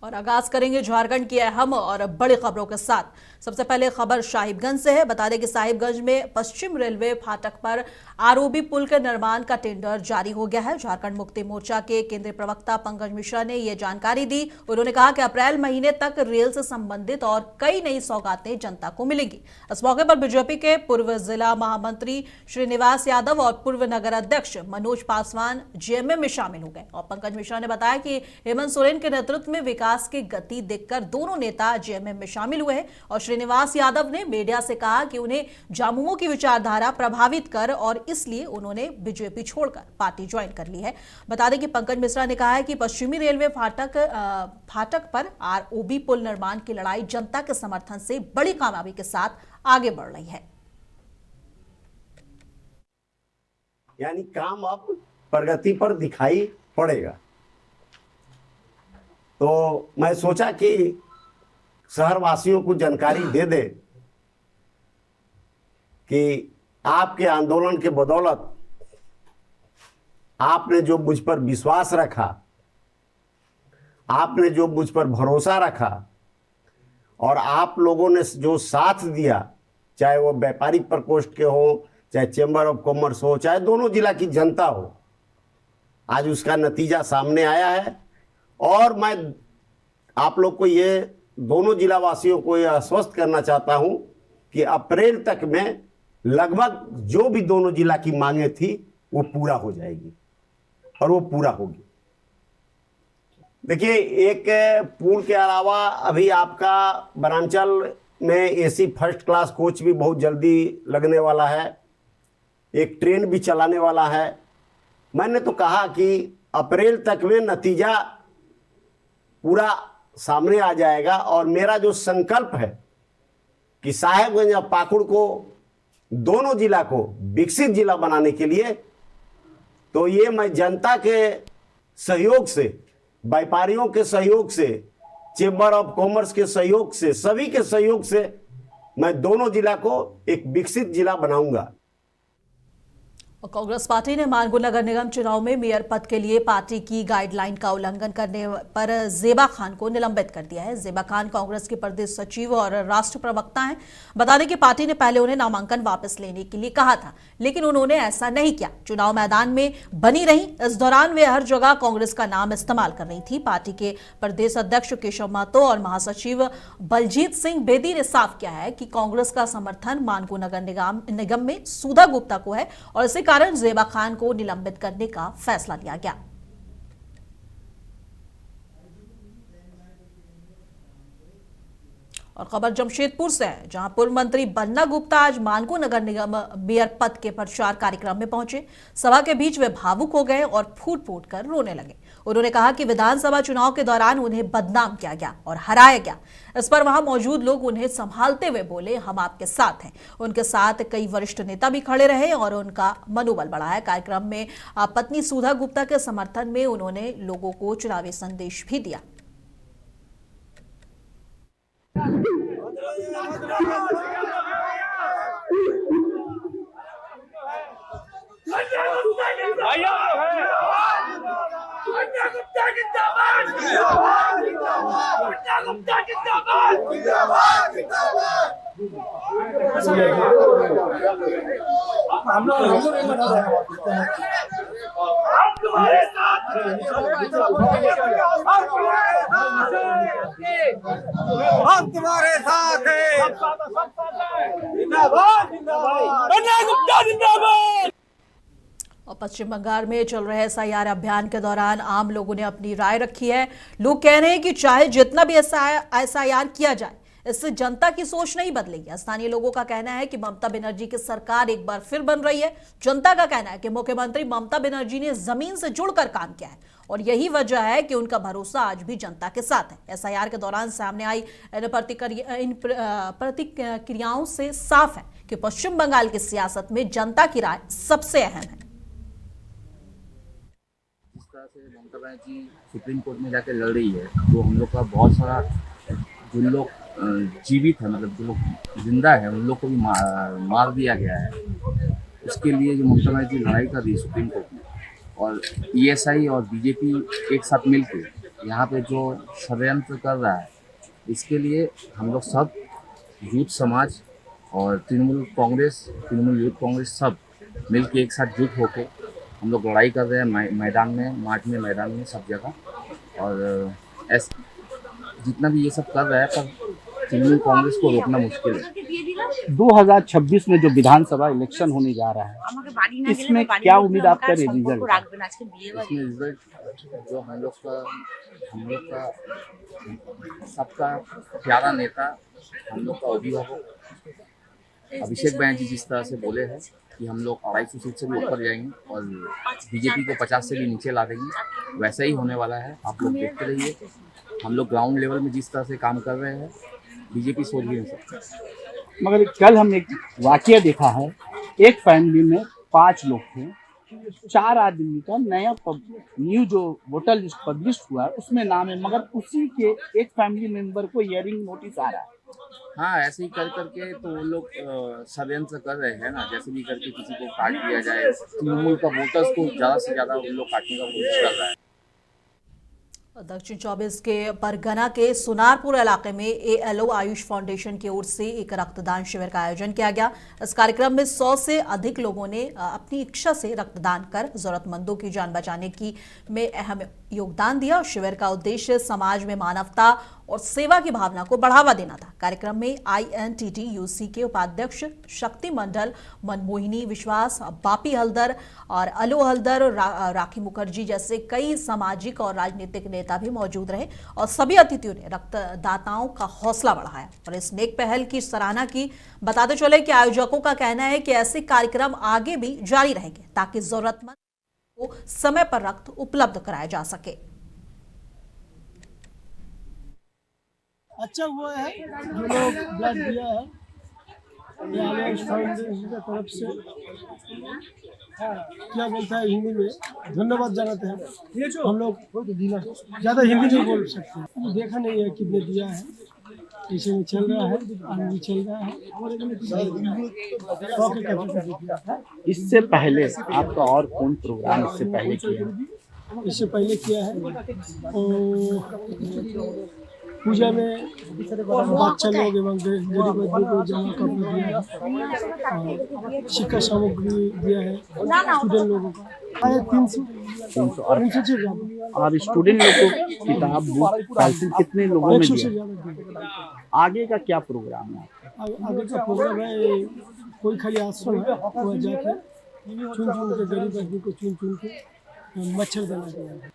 और आगाज करेंगे झारखंड की अहम और बड़ी खबरों के साथ। सबसे पहले खबर साहिबगंज से है। बता दें कि साहिबगंज में पश्चिम रेलवे फाटक पर आरओबी पुल के निर्माण का टेंडर जारी हो गया है। झारखंड मुक्ति मोर्चा के केंद्रीय प्रवक्ता पंकज मिश्रा ने यह जानकारी दी। उन्होंने कहा कि अप्रैल महीने तक रेल से संबंधित और कई नई सौगातें जनता को मिलेंगी। इस मौके पर बीजेपी के पूर्व जिला महामंत्री श्रीनिवास यादव और पूर्व नगर अध्यक्ष मनोज पासवान जेएमएम में शामिल हो गए। और पंकज मिश्रा ने बताया कि हेमंत सोरेन के नेतृत्व में विकास की गति देखकर दोनों नेता जेएमएम में शामिल हुए हैं। और श्रीनिवास यादव ने मीडिया से कहा कि उन्हें झामुमो की विचारधारा प्रभावित कर और इसलिए उन्होंने बीजेपी छोड़कर पार्टी ज्वाइन कर ली है। बता दें कि पंकज मिश्रा ने कहा है कि पश्चिमी रेलवे फाटक पर आरओबी पुल निर्माण की लड़ाई जनता के समर्थन से बड़ी कामयाबी के साथ आगे बढ़ रही है। यानी काम अब प्रगति पर दिखाई पड़ेगा। तो मैं सोचा कि शहरवासियों को जानकारी दे दे कि आपके आंदोलन के बदौलत आपने जो मुझ पर विश्वास रखा, आपने जो मुझ पर भरोसा रखा और आप लोगों ने जो साथ दिया, चाहे वो व्यापारिक प्रकोष्ठ के हो, चाहे चेंबर ऑफ कॉमर्स हो, चाहे दोनों जिला की जनता हो, आज उसका नतीजा सामने आया है। और मैं आप लोग को ये दोनों जिला वासियों को यह आश्वस्त करना चाहता हूं कि अप्रैल तक में लगभग जो भी दोनों जिला की मांगे थी वो पूरा हो जाएगी और वो पूरा होगी। देखिए, एक पुल के अलावा अभी आपका वनांचल में एसी फर्स्ट क्लास कोच भी बहुत जल्दी लगने वाला है, एक ट्रेन भी चलाने वाला है। मैंने तो कहा कि अप्रैल तक में नतीजा पूरा सामने आ जाएगा और मेरा जो संकल्प है कि साहेबगंज और पाकुड़ को, दोनों जिला को विकसित जिला बनाने के लिए, तो ये मैं जनता के सहयोग से, व्यापारियों के सहयोग से, चेंबर ऑफ कॉमर्स के सहयोग से, सभी के सहयोग से मैं दोनों जिला को एक विकसित जिला बनाऊंगा। कांग्रेस पार्टी ने मानगुन नगर निगम चुनाव में मेयर पद के लिए पार्टी की गाइडलाइन का उल्लंघन करने पर जेबा खान को निलंबित कर दिया है। जेबा खान कांग्रेस के प्रदेश सचिव और राष्ट्र प्रवक्ता हैं। बता दें कि पार्टी ने पहले उन्हें नामांकन वापस लेने के लिए कहा था, लेकिन उन्होंने ऐसा नहीं किया। चुनाव मैदान में बनी रही। इस दौरान वे हर जगह कांग्रेस का नाम इस्तेमाल कर रही थी। पार्टी के प्रदेश अध्यक्ष केशव महतो और महासचिव बलजीत सिंह बेदी ने साफ किया है कि कांग्रेस का समर्थन मानगुन नगर निगम में सुधा गुप्ता को है और इसी कारण जेबा खान को निलंबित करने का फैसला लिया गया। और खबर जमशेदपुर से है, जहां पूर्व मंत्री बन्ना गुप्ता आज मानगुन नगर निगम मेयर पद के प्रचार कार्यक्रम में पहुंचे। सभा के बीच वे भावुक हो गए और फूट फूट कर रोने लगे। उन्होंने कहा कि विधानसभा चुनाव के दौरान उन्हें बदनाम किया गया और हराया गया। इस पर वहां मौजूद लोग उन्हें संभालते हुए बोले, हम आपके साथ हैं। उनके साथ कई वरिष्ठ नेता भी खड़े रहे और उनका मनोबल बढ़ाया। कार्यक्रम में पत्नी सुधा गुप्ता के समर्थन में उन्होंने लोगों को चुनावी संदेश भी दिया। हम तुम्हारे साथ हैं। जिंदाबाद जिंदाबाद, बन्ना गुप्ता जिंदाबाद। और पश्चिम बंगाल में चल रहे एसआईआर अभियान के दौरान आम लोगों ने अपनी राय रखी है। लोग कह रहे हैं कि चाहे जितना भी एसआईआर किया जाए, इससे जनता की सोच नहीं बदलेगी। स्थानीय लोगों का कहना है कि ममता बनर्जी की सरकार एक बार फिर बन रही है। जनता का कहना है कि मुख्यमंत्री ममता बनर्जी ने जमीन से जुड़कर काम किया है और यही वजह है कि उनका भरोसा आज भी जनता के साथ है। एसआईआर के दौरान सामने आई इन प्रतिक्रियाओं से साफ है कि पश्चिम बंगाल की सियासत में जनता की राय सबसे अहम है। जिस तरह से ममता बनर्जी सुप्रीम कोर्ट में जाकर लड़ रही है, तो हम लोग का बहुत सारा जो लोग जीवित है, मतलब जो लोग जिंदा है, उन लोग को भी मार दिया गया है। उसके लिए जो ममता बनर्जी लड़ाई कर रही है सुप्रीम कोर्ट में, और ईएसआई और बीजेपी एक साथ मिलकर यहाँ पे जो षड्यंत्र कर रहा है, इसके लिए हम लोग सब यूथ समाज और तृणमूल यूथ कांग्रेस सब मिलके एक साथ जुट होके हम लोग लड़ाई कर रहे हैं मैदान में, मार्च में, मैदान में, सब जगह। और ऐसे जितना भी ये सब कर रहा है, पर तृणमूल कांग्रेस को रोकना मुश्किल है। 2026 में जो विधानसभा इलेक्शन होने जा रहा है, इसमें क्या उम्मीद आप करें रिजल्ट? इसमें रिजल्ट जो हम लोग का सबका प्यारा नेता, हम लोग का अभिभावक अभिषेक बैनर्जी जिस तरह से बोले हैं कि हम लोग 250 सीट से भी ऊपर जाएंगे और बीजेपी को 50 से भी नीचे ला देंगे, वैसा ही होने वाला है। आप लोग देखते रहिए, हम लोग ग्राउंड लेवल में जिस तरह से काम कर रहे हैं, बीजेपी सोच भी नहीं सकती। मगर कल हम एक वाकया देखा है, एक फैमिली में 5 लोग थे, 4 आदमी का नया न्यू जो वोटर लिस्ट पब्लिश हुआ है उसमें नाम है, मगर उसी के एक फैमिली मेंबर को हियरिंग नोटिस आ रहा है। हाँ, ऐसे ही कर करके तो वो लोग षड्यंत्र कर रहे हैं ना, जैसे भी करके किसी को काट दिया जाए। तृणमूल का वोटर्स को ज़्यादा से ज़्यादा वो लोग काटने का कोशिश कर रहा है। दक्षिण 24 के परगना के सुनारपुर इलाके में ALO आयुष फाउंडेशन की ओर से एक रक्तदान शिविर का आयोजन किया गया। इस कार्यक्रम में 100 से अधिक लोगों ने अपनी इच्छा से रक्तदान कर जरूरतमंदों की जान बचाने की में अहम योगदान दिया। शिविर का उद्देश्य समाज में मानवता और सेवा की भावना को बढ़ावा देना था। कार्यक्रम में INTTUC के उपाध्यक्ष शक्ति मंडल, मनमोहिनी विश्वास, बापी हल्दर और अलो हल्दर, राखी मुखर्जी जैसे कई सामाजिक और राजनीतिक नेता भी मौजूद रहे और सभी अतिथियों ने रक्तदाताओं का हौसला बढ़ाया और इस नेक पहल की सराहना की। बताते चले कि आयोजकों का कहना है कि ऐसे कार्यक्रम आगे भी जारी रहेंगे ताकि जरूरतमंद को समय पर रक्त उपलब्ध कराया जा सके। अच्छा हुआ है जो लोग ब्लड दिया है, आयुष फाउंडेशन की तरफ से क्या बोलता है हिंदी में, धन्यवाद जनाते हैं। हम लोग ज़्यादा हिंदी नहीं बोल सकते, देखा नहीं है कितने दिया है, ऐसे में चल रहा है, आगे भी चल रहा है। इससे पहले आपका और कौन प्रोग्राम इससे पहले किया? इससे पहले किया है और पूजा में बच्चा लोग एवं गरीब आदमी को जमा कपड़ा दिया है, शिक्षा सामग्री दिया है स्टूडेंट लोगों का 300 और स्टूडेंट लोगों को किताब बुक पेंसिल कितने लोगों में 100 से दिया? ज़्यादा। आगे का क्या प्रोग्राम है? आगे का प्रोग्राम है, कोई खाली आश्रम है वहाँ जाके चुन के गरीब आदमी को चुन के मच्छरदानी दिया है।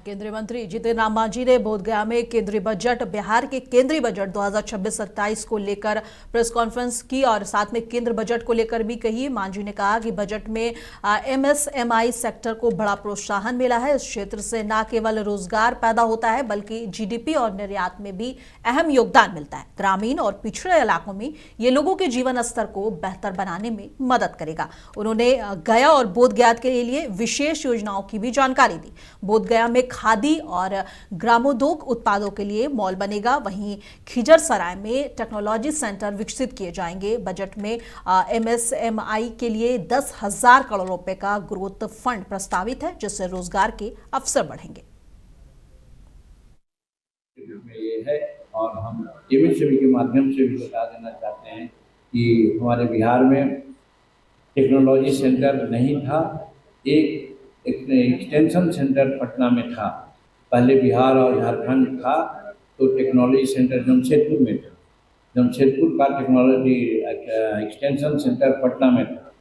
केंद्रीय मंत्री जीतन राम मांझी ने बोधगया में केंद्रीय बजट, बिहार के केंद्रीय बजट 2026-27 को लेकर प्रेस कॉन्फ्रेंस की और साथ में केंद्र बजट को लेकर भी कही। मांझी ने कहा कि बजट में MSMI सेक्टर को बड़ा प्रोत्साहन मिला है। इस क्षेत्र से न केवल रोजगार पैदा होता है बल्कि GDP और निर्यात में भी अहम योगदान मिलता है। ग्रामीण और पिछड़े इलाकों में ये लोगों के जीवन स्तर को बेहतर बनाने में मदद करेगा। उन्होंने गया और बोधगया के लिए विशेष योजनाओं की भी जानकारी दी। बोधगया में खादी और ग्रामोद्योग उत्पादों के लिए मॉल बनेगा, वहीं खिजरसराय में टेक्नोलॉजी सेंटर विकसित किए जाएंगे। बजट में MSMI के लिए 10,000 करोड़ रुपए का ग्रोथ फंड प्रस्तावित है, जिससे रोजगार के अवसर बढ़ेंगे। ये है और हम MSME के माध्यम से भी बता देना चाहते हैं कि हमारे बिहार में टेक्नोलॉजी सेंटर नहीं था, एक एक्सटेंशन सेंटर पटना में था। पहले बिहार और झारखंड था तो टेक्नोलॉजी सेंटर जमशेदपुर में था, जमशेदपुर का टेक्नोलॉजी एक्सटेंशन सेंटर पटना में था।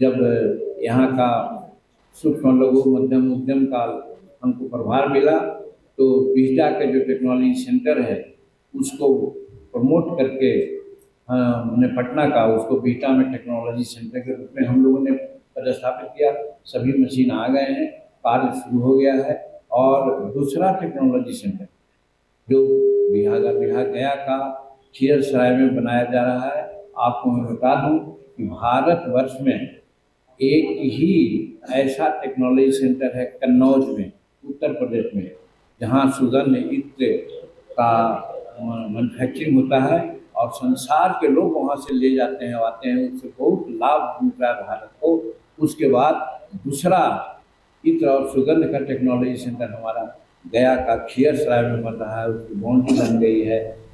जब यहाँ का सूक्ष्म लघु मध्यम उद्यम का हमको प्रभार मिला तो बिहटा का जो टेक्नोलॉजी सेंटर है उसको प्रमोट करके हमने पटना का उसको बिहटा में टेक्नोलॉजी सेंटर के रूप में हम लोगों ने पदस्थापित किया। सभी मशीन आ गए हैं, कार्य शुरू हो गया है। और दूसरा टेक्नोलॉजी सेंटर जो बिहार गया का खिजरसराय में बनाया जा रहा है। आपको मैं बता दूं कि भारतवर्ष में एक ही ऐसा टेक्नोलॉजी सेंटर है कन्नौज में, उत्तर प्रदेश में, जहां सुगंध इत्र का मैन्युफैक्चरिंग होता है और संसार के लोग वहां से ले जाते हैं, आते हैं, उससे बहुत लाभ मिल रहा है भारत को। उसके बाद दूसरा इत्र और सुगंध का टेक्नोलॉजी सेंटर हमारा गया का खियरसराय में बन रहा है, उसकी बाउंड्री बन गई है।